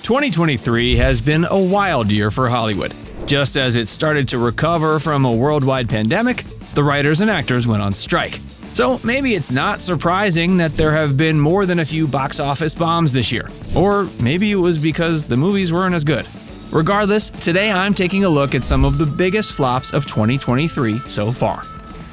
2023 has been a wild year for Hollywood. Just as it started to recover from a worldwide pandemic, the writers and actors went on strike. So maybe it's not surprising that there have been more than a few box office bombs this year. Or maybe it was because the movies weren't as good. Regardless, today I'm taking a look at some of the biggest flops of 2023 so far.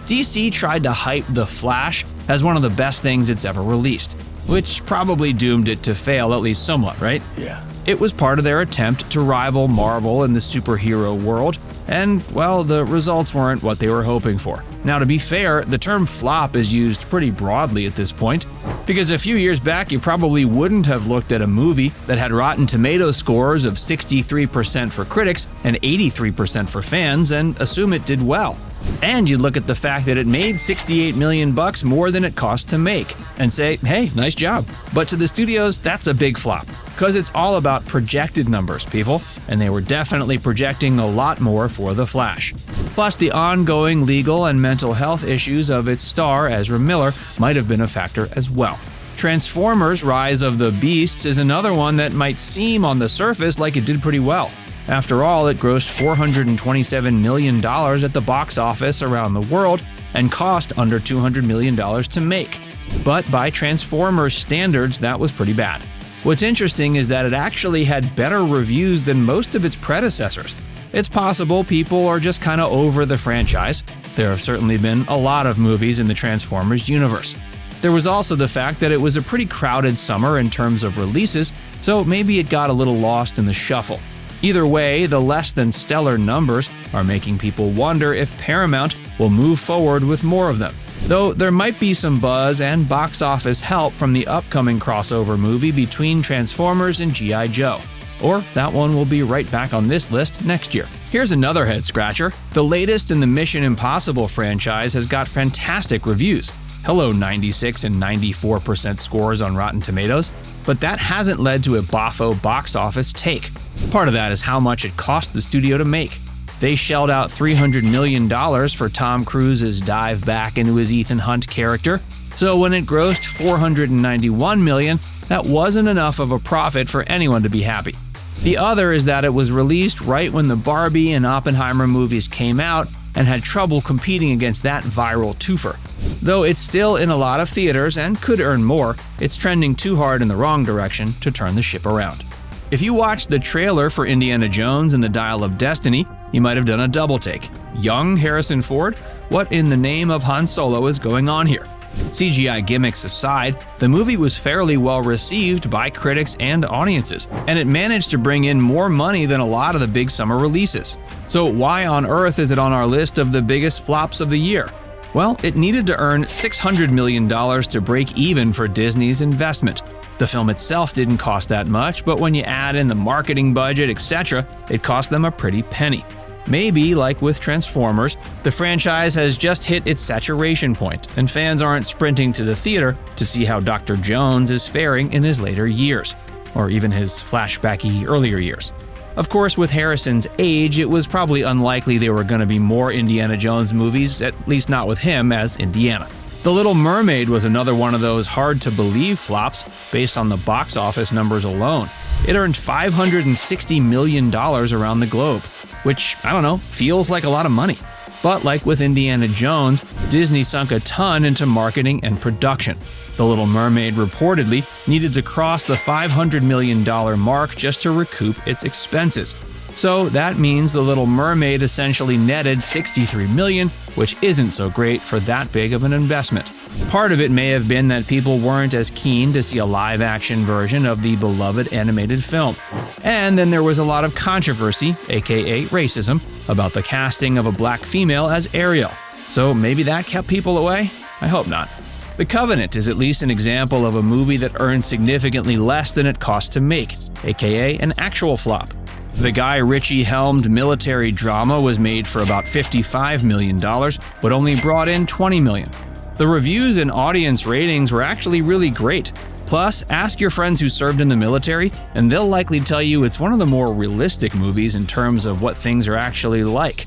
DC tried to hype The Flash as one of the best things it's ever released, which probably doomed it to fail at least somewhat, right? Yeah. It was part of their attempt to rival Marvel in the superhero world, and, well, the results weren't what they were hoping for. Now, to be fair, the term flop is used pretty broadly at this point, because a few years back you probably wouldn't have looked at a movie that had Rotten Tomatoes scores of 63% for critics and 83% for fans and assume it did well. And you'd look at the fact that it made $68 million more than it cost to make, and say, hey, nice job. But to the studios, that's a big flop. Because it's all about projected numbers, people, and they were definitely projecting a lot more for The Flash. Plus, the ongoing legal and mental health issues of its star, Ezra Miller, might have been a factor as well. Transformers: Rise of the Beasts is another one that might seem on the surface like it did pretty well. After all, it grossed $427 million at the box office around the world and cost under $200 million to make. But by Transformers standards, that was pretty bad. What's interesting is that it actually had better reviews than most of its predecessors. It's possible people are just kinda over the franchise. There have certainly been a lot of movies in the Transformers universe. There was also the fact that it was a pretty crowded summer in terms of releases, so maybe it got a little lost in the shuffle. Either way, the less than stellar numbers are making people wonder if Paramount will move forward with more of them. Though there might be some buzz and box office help from the upcoming crossover movie between Transformers and G.I. Joe. Or that one will be right back on this list next year. Here's another head-scratcher. The latest in the Mission Impossible franchise has got fantastic reviews. Hello 96 and 94% scores on Rotten Tomatoes, but that hasn't led to a boffo box office take. Part of that is how much it cost the studio to make. They shelled out $300 million for Tom Cruise's dive back into his Ethan Hunt character, so when it grossed $491 million, that wasn't enough of a profit for anyone to be happy. The other is that it was released right when the Barbie and Oppenheimer movies came out and had trouble competing against that viral twofer. Though it's still in a lot of theaters and could earn more, it's trending too hard in the wrong direction to turn the ship around. If you watched the trailer for Indiana Jones and the Dial of Destiny, you might have done a double take. Young Harrison Ford? What in the name of Han Solo is going on here? CGI gimmicks aside, the movie was fairly well received by critics and audiences, and it managed to bring in more money than a lot of the big summer releases. So why on earth is it on our list of the biggest flops of the year? Well, it needed to earn $600 million to break even for Disney's investment. The film itself didn't cost that much, but when you add in the marketing budget, etc., it cost them a pretty penny. Maybe, like with Transformers, the franchise has just hit its saturation point, and fans aren't sprinting to the theater to see how Dr. Jones is faring in his later years, or even his flashbacky earlier years. Of course, with Harrison's age, it was probably unlikely there were going to be more Indiana Jones movies, at least not with him as Indiana. The Little Mermaid was another one of those hard-to-believe flops based on the box office numbers alone. It earned $560 million around the globe, which, I don't know, feels like a lot of money. But like with Indiana Jones, Disney sunk a ton into marketing and production. The Little Mermaid reportedly needed to cross the $500 million mark just to recoup its expenses. So that means The Little Mermaid essentially netted $63 million, which isn't so great for that big of an investment. Part of it may have been that people weren't as keen to see a live-action version of the beloved animated film. And then there was a lot of controversy, aka racism, about the casting of a black female as Ariel. So maybe that kept people away? I hope not. The Covenant is at least an example of a movie that earned significantly less than it cost to make, aka an actual flop. The Guy Ritchie-helmed military drama was made for about $55 million, but only brought in $20 million. The reviews and audience ratings were actually really great. Plus, ask your friends who served in the military, and they'll likely tell you it's one of the more realistic movies in terms of what things are actually like.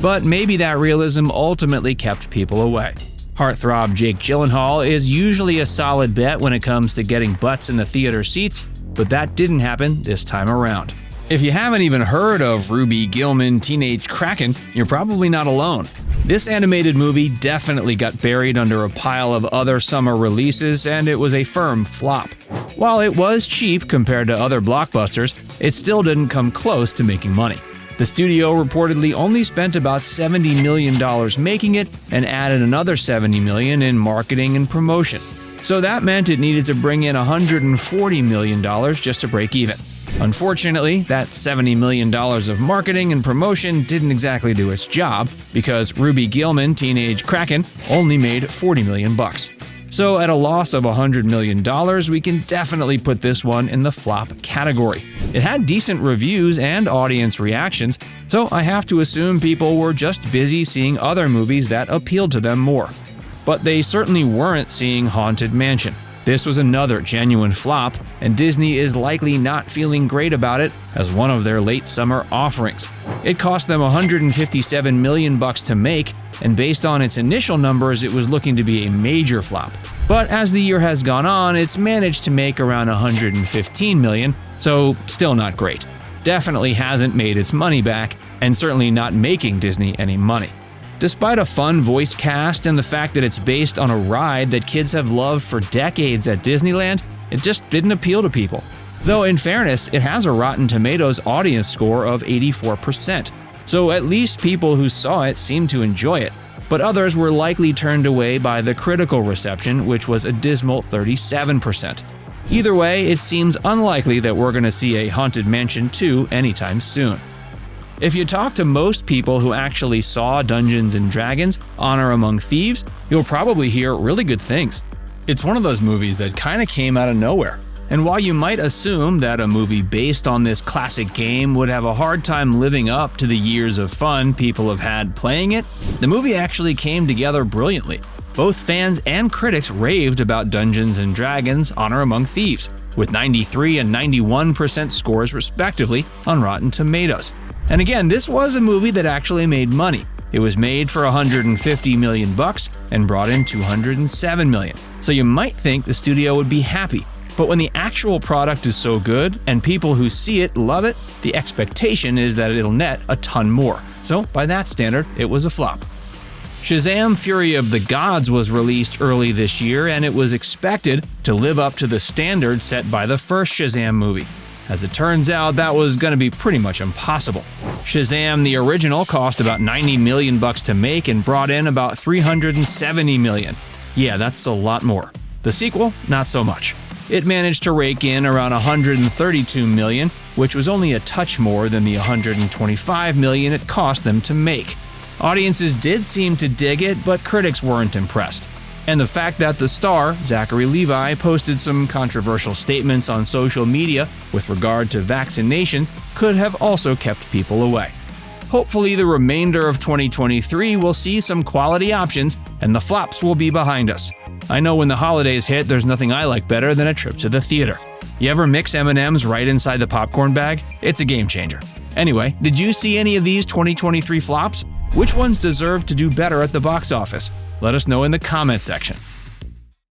But maybe that realism ultimately kept people away. Heartthrob Jake Gyllenhaal is usually a solid bet when it comes to getting butts in the theater seats, but that didn't happen this time around. If you haven't even heard of Gillman Teenage Kraken, you're probably not alone. This animated movie definitely got buried under a pile of other summer releases, and it was a firm flop. While it was cheap compared to other blockbusters, it still didn't come close to making money. The studio reportedly only spent about $70 million making it and added another $70 million in marketing and promotion. So that meant it needed to bring in $140 million just to break even. Unfortunately, that $70 million of marketing and promotion didn't exactly do its job because Gillman Teenage Kraken only made $40 million. So at a loss of $100 million, we can definitely put this one in the flop category. It had decent reviews and audience reactions, so I have to assume people were just busy seeing other movies that appealed to them more. But they certainly weren't seeing Haunted Mansion. This was another genuine flop, and Disney is likely not feeling great about it as one of their late summer offerings. It cost them $157 million to make, and based on its initial numbers, it was looking to be a major flop. But as the year has gone on, it's managed to make around $115 million, so still not great. Definitely hasn't made its money back, and certainly not making Disney any money. Despite a fun voice cast and the fact that it's based on a ride that kids have loved for decades at Disneyland, it just didn't appeal to people. Though in fairness, it has a Rotten Tomatoes audience score of 84%, so at least people who saw it seemed to enjoy it, but others were likely turned away by the critical reception, which was a dismal 37%. Either way, it seems unlikely that we're going to see a Haunted Mansion 2 anytime soon. If you talk to most people who actually saw Dungeons & Dragons: Honor Among Thieves, you'll probably hear really good things. It's one of those movies that kind of came out of nowhere. And while you might assume that a movie based on this classic game would have a hard time living up to the years of fun people have had playing it, the movie actually came together brilliantly. Both fans and critics raved about Dungeons & Dragons: Honor Among Thieves, with 93 and 91% scores respectively on Rotten Tomatoes. And again, this was a movie that actually made money. It was made for $150 million and brought in $207 million. So you might think the studio would be happy. But when the actual product is so good and people who see it love it, the expectation is that it'll net a ton more. So by that standard, it was a flop. Shazam: Fury of the Gods was released early this year, and it was expected to live up to the standard set by the first Shazam movie. As it turns out, that was going to be pretty much impossible. Shazam, the original, cost about $90 million to make and brought in about $370 million. Yeah, that's a lot more. The sequel, not so much. It managed to rake in around $132 million, which was only a touch more than the $125 million it cost them to make. Audiences did seem to dig it, but critics weren't impressed. And the fact that the star, Zachary Levi, posted some controversial statements on social media with regard to vaccination could have also kept people away. Hopefully, the remainder of 2023 will see some quality options and the flops will be behind us. I know when the holidays hit, there's nothing I like better than a trip to the theater. You ever mix M&Ms right inside the popcorn bag? It's a game changer. Anyway, did you see any of these 2023 flops? Which ones deserve to do better at the box office? Let us know in the comment section.